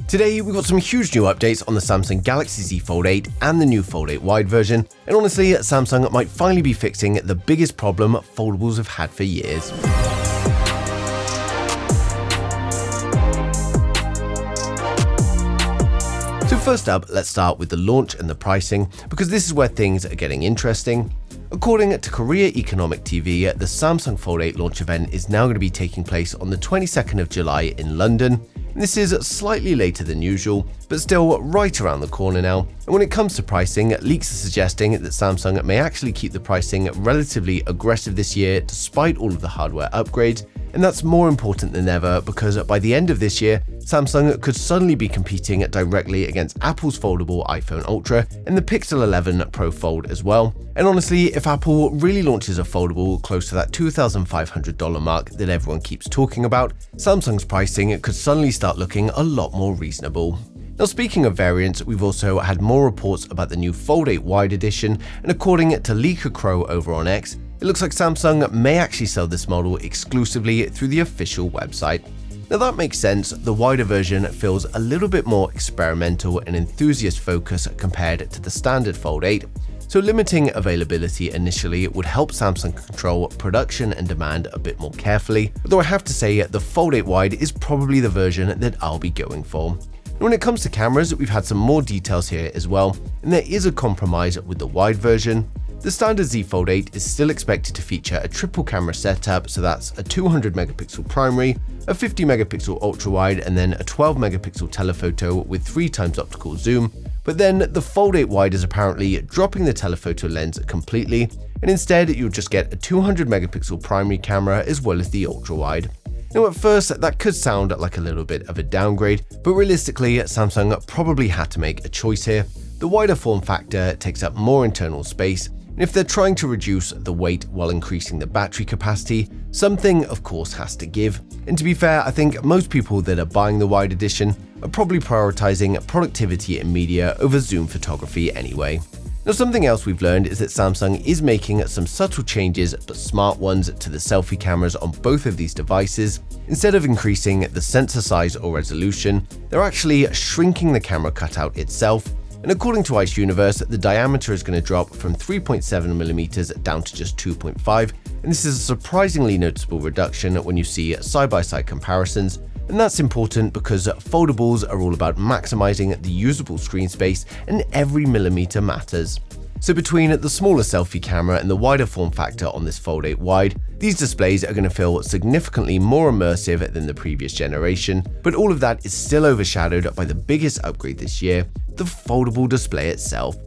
Today, we've got some huge new updates on the Samsung Galaxy Z Fold 8 and the new Fold 8 Wide version, and honestly, Samsung might finally be fixing the biggest problem foldables have had for years. So first up, let's start with the launch and the pricing, because this is where things are getting interesting. According to Korea Economic TV, the Samsung Fold 8 launch event is now going to be taking place on the 22nd of July in London. This is slightly later than usual, but still right around the corner now. And when it comes to pricing, leaks are suggesting that Samsung may actually keep the pricing relatively aggressive this year despite all of the hardware upgrades. And that's more important than ever because by the end of this year, Samsung could suddenly be competing directly against Apple's foldable iPhone Ultra and the Pixel 11 Pro Fold as well. And honestly, if Apple really launches a foldable close to that $2,500 mark that everyone keeps talking about, Samsung's pricing could suddenly start looking a lot more reasonable. Now, speaking of variants, we've also had more reports about the new Fold 8 Wide Edition, and according to Leaker Crow over on X, it looks like Samsung may actually sell this model exclusively through the official website. Now that makes sense, the wider version feels a little bit more experimental and enthusiast-focused compared to the standard Fold 8, so limiting availability initially would help Samsung control production and demand a bit more carefully, although I have to say the Fold 8 Wide is probably the version that I'll be going for. And when it comes to cameras, we've had some more details here as well, and there is a compromise with the wide version. The standard Z Fold 8 is still expected to feature a triple camera setup, so that's a 200 megapixel primary, a 50 megapixel ultra wide, and then a 12 megapixel telephoto with 3x optical zoom. But then the Fold 8 Wide is apparently dropping the telephoto lens completely, and instead you'll just get a 200 megapixel primary camera as well as the ultra wide. Now at first that could sound like a little bit of a downgrade, but realistically Samsung probably had to make a choice here. The wider form factor takes up more internal space, and if they're trying to reduce the weight while increasing the battery capacity, something of course has to give. And to be fair, I think most people that are buying the Wide Edition are probably prioritizing productivity and media over zoom photography anyway. Now, something else we've learned is that Samsung is making some subtle changes, but smart ones, to the selfie cameras on both of these devices. Instead of increasing the sensor size or resolution, they're actually shrinking the camera cutout itself. And according to Ice Universe, the diameter is going to drop from 3.7mm down to just 2.5, and this is a surprisingly noticeable reduction when you see side-by-side comparisons. And that's important because foldables are all about maximizing the usable screen space, and every millimeter matters. So between the smaller selfie camera and the wider form factor on this Fold 8 Wide, these displays are going to feel significantly more immersive than the previous generation, but all of that is still overshadowed by the biggest upgrade this year, the foldable display itself.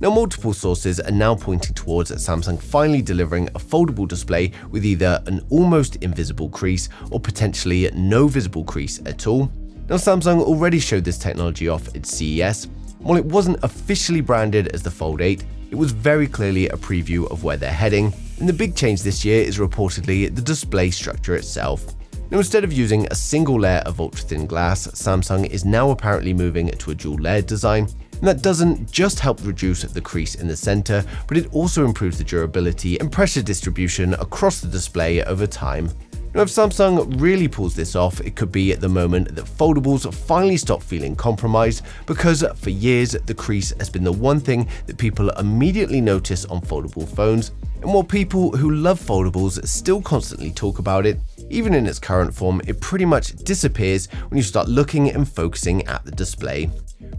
Now, multiple sources are now pointing towards Samsung finally delivering a foldable display with either an almost invisible crease or potentially no visible crease at all. Now, Samsung already showed this technology off at CES. While it wasn't officially branded as the Fold 8, it was very clearly a preview of where they're heading, and the big change this year is reportedly the display structure itself. Now, instead of using a single layer of ultra-thin glass, Samsung is now apparently moving to a dual-layered design, and that doesn't just help reduce the crease in the center, but it also improves the durability and pressure distribution across the display over time. Now, if Samsung really pulls this off, it could be at the moment that foldables finally stop feeling compromised, because for years the crease has been the one thing that people immediately notice on foldable phones, and while people who love foldables still constantly talk about it, even in its current form, it pretty much disappears when you start looking and focusing at the display.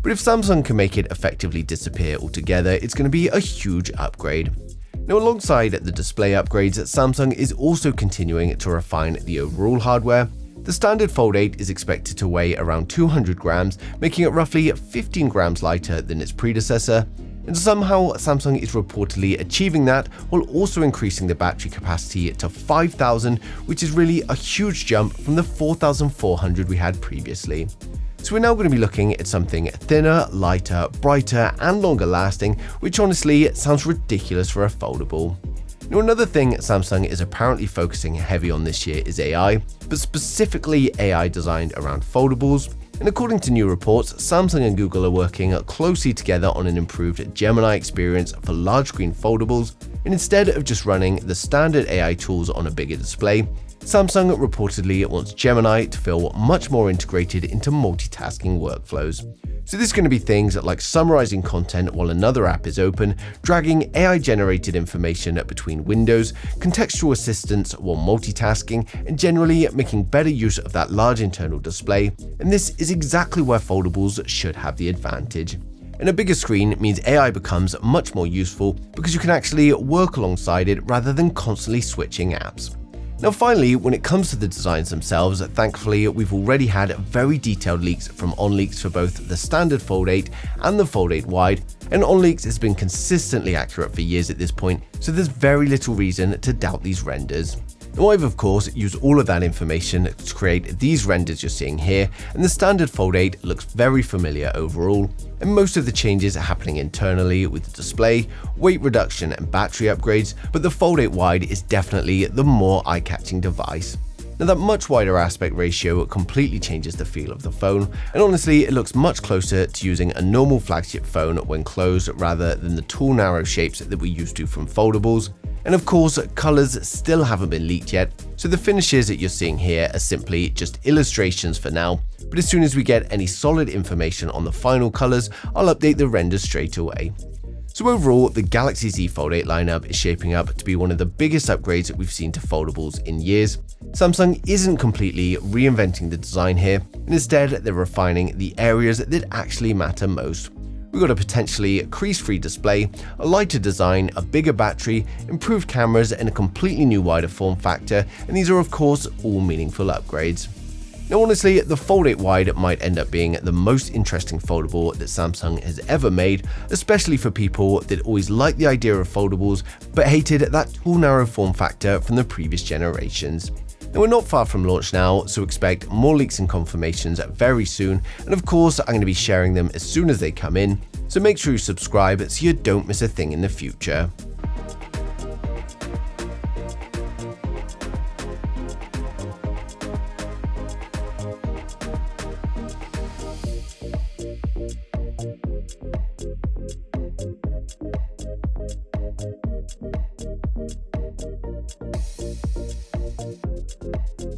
But if Samsung can make it effectively disappear altogether, it's going to be a huge upgrade. Now, alongside the display upgrades, Samsung is also continuing to refine the overall hardware. The standard Fold 8 is expected to weigh around 200 grams, making it roughly 15 grams lighter than its predecessor. And somehow Samsung is reportedly achieving that while also increasing the battery capacity to 5,000, which is really a huge jump from the 4,400 we had previously. So we're now going to be looking at something thinner, lighter, brighter, and longer lasting, which honestly sounds ridiculous for a foldable. Now, another thing Samsung is apparently focusing heavy on this year is AI, but specifically AI designed around foldables. And according to new reports, Samsung and Google are working closely together on an improved Gemini experience for large screen foldables, and instead of just running the standard AI tools on a bigger display, Samsung reportedly wants Gemini to feel much more integrated into multitasking workflows. So this is going to be things like summarizing content while another app is open, dragging AI-generated information between windows, contextual assistance while multitasking, and generally making better use of that large internal display. And this is exactly where foldables should have the advantage. And a bigger screen means AI becomes much more useful because you can actually work alongside it rather than constantly switching apps. Now finally, when it comes to the designs themselves, thankfully we've already had very detailed leaks from OnLeaks for both the standard Fold 8 and the Fold 8 Wide, and OnLeaks has been consistently accurate for years at this point, so there's very little reason to doubt these renders. Now I've of course used all of that information to create these renders you're seeing here, and the standard Fold 8 looks very familiar overall, and most of the changes are happening internally with the display, weight reduction and battery upgrades, but the Fold 8 Wide is definitely the more eye-catching device. Now that much wider aspect ratio completely changes the feel of the phone, and honestly it looks much closer to using a normal flagship phone when closed rather than the tall narrow shapes that we're used to from foldables. And of course, colors still haven't been leaked yet, so the finishes that you're seeing here are simply just illustrations for now, but as soon as we get any solid information on the final colors, I'll update the renders straight away. So overall, the Galaxy Z Fold 8 lineup is shaping up to be one of the biggest upgrades that we've seen to foldables in years. Samsung isn't completely reinventing the design here, and instead they're refining the areas that actually matter most. We've got a potentially crease-free display, a lighter design, a bigger battery, improved cameras, and a completely new wider form factor, and these are of course all meaningful upgrades. Now honestly, the Fold 8 Wide might end up being the most interesting foldable that Samsung has ever made, especially for people that always liked the idea of foldables but hated that tall narrow form factor from the previous generations. Now we're not far from launch now, so expect more leaks and confirmations very soon, and of course I'm going to be sharing them as soon as they come in, so make sure you subscribe so you don't miss a thing in the future.